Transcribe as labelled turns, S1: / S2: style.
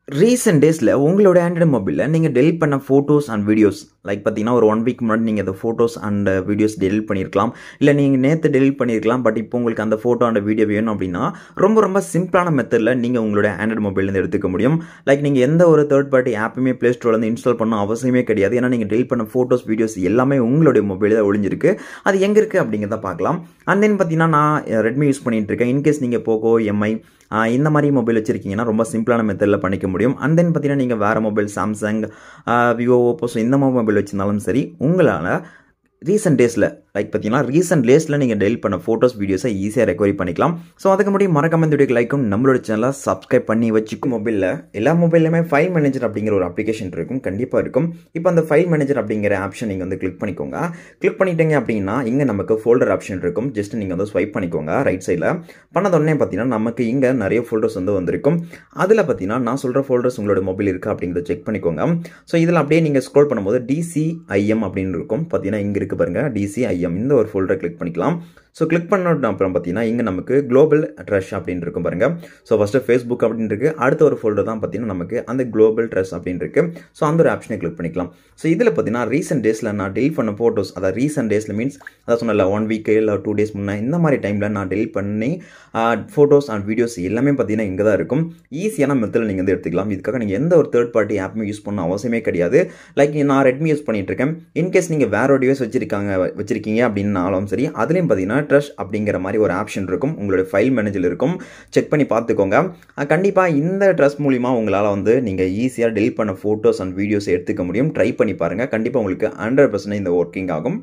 S1: Recent டேஸில் உங்களோட Android மொபைலில் நீங்கள் டெலிட் பண்ண ஃபோட்டோஸ் அண்ட் வீடியோஸ் லைக் பார்த்தீங்கன்னா ஒரு 1 வீக் முன்னாடி நீங்கள் அந்த ஃபோட்டோஸ் அண்ட் வீடியோஸ் டெலிட் பண்ணியிருக்கலாம். இல்லை நீங்கள் நேற்று டெலிட் பண்ணியிருக்கலாம். பட் இப்போ உங்களுக்கு அந்த ஃபோட்டோ அண்ட் வீடியோ வேணும் அப்படின்னா ரொம்ப சிம்பிளான மெத்தடில் நீங்கள் உங்களோட ஆண்ட்ராய்டு மொபைல்லேருந்து எடுத்துக்க முடியும். லைக் நீங்கள் எந்த ஒரு தேர்ட் பார்ட்டி ஆப்புமே ப்ளே ஸ்டோர்லேருந்து இன்ஸ்டால் பண்ண அவசியமே கிடையாது. ஏன்னா நீங்கள் டெலிட் பண்ண ஃபோட்டோஸ் வீடியோஸ் எல்லாமே உங்களுடைய மொபைலில் தான் ஒளிஞ்சிருக்கு. அது எங்கே இருக்குது அப்படிங்கிறத பார்க்கலாம். அண்ட் தென் பார்த்தீங்கன்னா நான் ரெட்மி யூஸ் பண்ணிட்டு இருக்கேன். இன்கேஸ் நீங்கள் போகோ எம்ஐ இந்த மாதிரி மொபைல் வச்சிருக்கீங்கன்னா ரொம்ப சிம்பிளான மெத்தடில் பண்ணிக்க முடியும். அண்ட் தென் பார்த்தீங்கன்னா நீங்கள் வேறு மொபைல் சாம்சங், விவோ, ஓப்போ இந்த மாதிரி மொபைல் வச்சிருந்தாலும் சரி உங்களால் ரீசென்ட் டேஸில் லைக் பார்த்தீங்கன்னா ரீசென்ட் டேஸில் நீங்கள் டெலிட் பண்ண ஃபோட்டோஸ் வீடியோஸை ஈஸியாக ரெக்கவரி பண்ணிக்கலாம். ஸோ அதுக்கு முன்னாடி மறக்காம இந்த வீடியோக்கு லைக்கும் நம்மளோட சேனலை சப்ஸ்கிரைப் பண்ணி வச்சுக்கும். மொபைலில் எல்லா மொபைல்லையுமே ஃபைல் மேனேஜர் அப்படிங்கிற ஒரு அப்ளிகேஷன் இருக்கும், கண்டிப்பாக இருக்கும். இப்போ அந்த ஃபைல் மேனேஜர் அப்படிங்கிற ஆப்ஷன் நீங்கள் வந்து கிளிக் பண்ணிக்கோங்க. கிளிக் பண்ணிட்டீங்க அப்படின்னா இங்கே நமக்கு ஃபோல்டர் ஆப்ஷன் இருக்கும். ஜஸ்ட் நீங்கள் வந்து ஸ்வைப் பண்ணிக்கோங்க ரைட் சைடில். பண்ணதொடனே பார்த்தீங்கன்னா நமக்கு இங்கே நிறைய ஃபோல்டர்ஸ் வந்து வந்திருக்கும். அதில் பார்த்தீங்கன்னா நான் சொல்கிற ஃபோல்டர்ஸ் உங்களோட மொபைல் இருக்குது அப்படிங்கிறத செக் பண்ணிக்கோங்க. ஸோ இதில் அப்படியே நீங்கள் ஸ்க்ரோல் பண்ணும்போது DCIM அப்படின்னு இருக்கும். பார்த்தீங்கன்னா இங்கே இருக்குது பாருங்கள் DCIM. இந்த ஒரு ஃபோல்டரை கிளிக் பண்ணிக்கலாம். ஸோ கிளிக் பண்ண அப்புறம் பார்த்தீங்கன்னா இங்கே நமக்கு குளோபல் ட்ரஷ் அப்படின்னு இருக்கும் பாருங்கள். ஸோ ஃபஸ்ட்டு ஃபேஸ்புக் அப்படின்னு இருக்குது. அடுத்த ஒரு ஃபோல்டர் தான் பார்த்தீங்கன்னா நமக்கு அந்த குளோபல் ட்ரஷ் அப்படின்னு இருக்குது. ஸோ அந்த ஒரு ஆப்ஷனை கிளிக் பண்ணிக்கலாம். ஸோ இதில் பார்த்தீங்கன்னா ரீசென்ட் டேஸில் நான் டெலிட் பண்ண ஃபோட்டோஸ், அதாவது ரீசென்ட் டேஸில் மீன்ஸ் அதான் சொன்னல 1 வீக் இல்லை 2 டேஸ் முன்னே இந்த மாதிரி டைமில் நான் டெலிட் பண்ணி ஃபோட்டோஸ் அண்ட் வீடியோஸ் எல்லாமே பார்த்தீங்கன்னா இங்கே தான் இருக்கும். ஈஸியான மெத்தடில் நீங்கள் வந்து எடுத்துக்கலாம். இதுக்காக நீங்கள் எந்த ஒரு தேர்ட் பார்ட்டி ஆப்புமே யூஸ் பண்ண அவசியமே கிடையாது. லைக் நான் ரெட்மி யூஸ் பண்ணிட்டு இருக்கேன். இன்கேஸ் நீங்கள் வேற டிவைஸ் வச்சிருக்கீங்க அப்படின்னாலும் சரி அதுலேயும் பார்த்தீங்கன்னா ட்ரஷ் அப்படிங்கிற மாதிரி ஒரு ஆப்ஷன் இருக்கும். உங்களுடைய ஃபைல் மேனேஜர் இருக்கும், செக் பண்ணி பார்த்துக்கோங்க. கண்டிப்பாக இந்த ட்ரஷ் மூலிமா உங்களால் வந்து நீங்கள் ஈஸியாக டெலிட் பண்ண ஃபோட்டோஸ் அண்ட் வீடியோஸ் எடுத்துக்க முடியும். ட்ரை பண்ணி பாருங்கள். கண்டிப்பாக உங்களுக்கு 100% இந்த ஒர்க்கிங் ஆகும்.